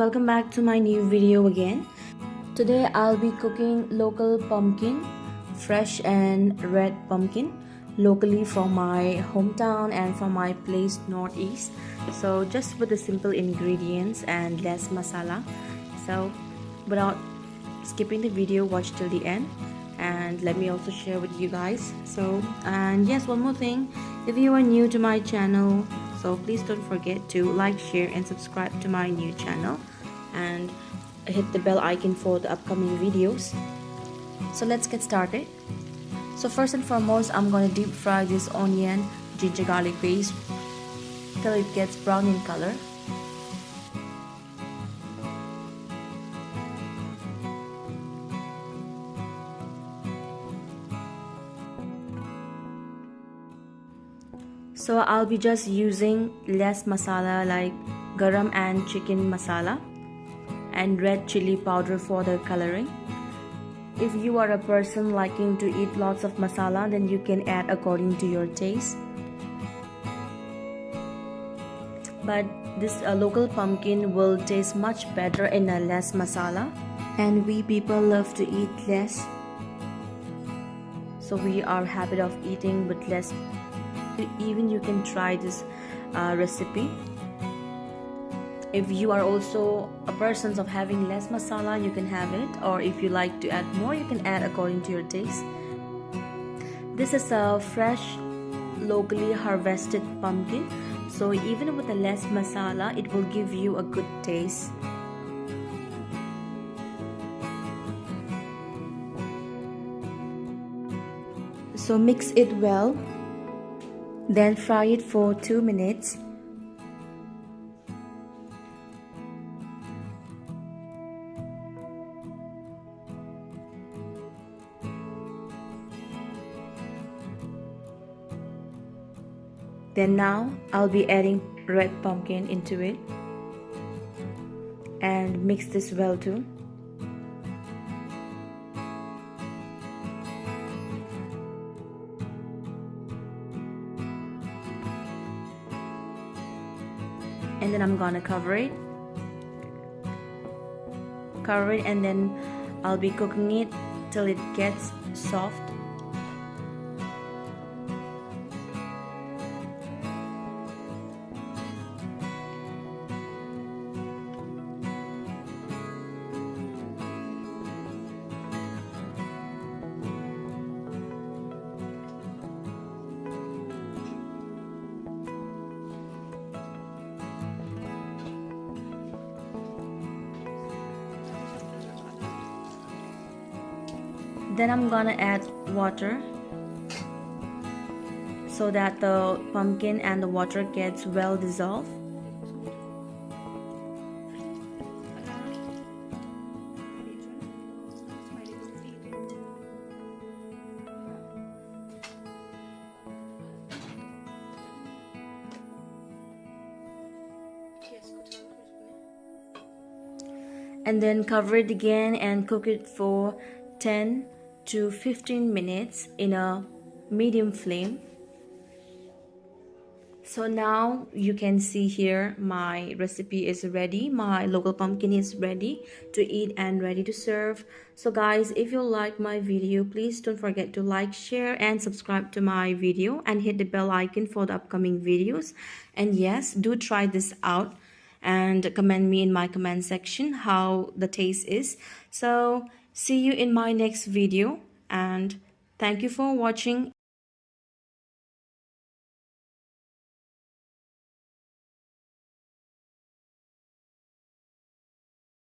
welcome back to my new video again. Today I'll be cooking local pumpkin, fresh and red pumpkin, locally from my hometown and from my place northeast. So just with the simple ingredients and less masala. So without skipping the video, watch till the end and let me also share with you guys. And yes, one more thing, if you are new to my channel, so please don't forget to like, share and subscribe to my new channel and hit the bell icon for the upcoming videos. So let's get started. So first and foremost, I'm gonna deep fry this onion ginger garlic paste till it gets brown in color. So I'll be just using less masala like garam and chicken masala and red chili powder for the coloring. If you are a person liking to eat lots of masala, then you can add according to your taste. But this local pumpkin will taste much better in a less masala, and we people love to eat less, so we are habit of eating with less. Even you can try this recipe. If you are also a person of having less masala, you can have it, or if you like to add more, you can add according to your taste. This is a fresh, locally harvested pumpkin, so even with a less masala, it will give you a good taste. So mix it well. Then fry it for 2 minutes. Then now I'll be adding red pumpkin into it and mix this well too. And then I'm gonna cover it and then I'll be cooking it till it gets soft. Then I'm gonna add water so that the pumpkin and the water gets well dissolved. And then cover it again and cook it for 10 to 15 minutes in a medium flame. So now you can see here my recipe is ready. My local pumpkin is ready to eat and ready to serve. So guys, if you like my video, please don't forget to like, share and subscribe to my video and hit the bell icon for the upcoming videos. And yes, do try this out and comment me in my comment section how the taste is. So see you in my next video and thank you for watching.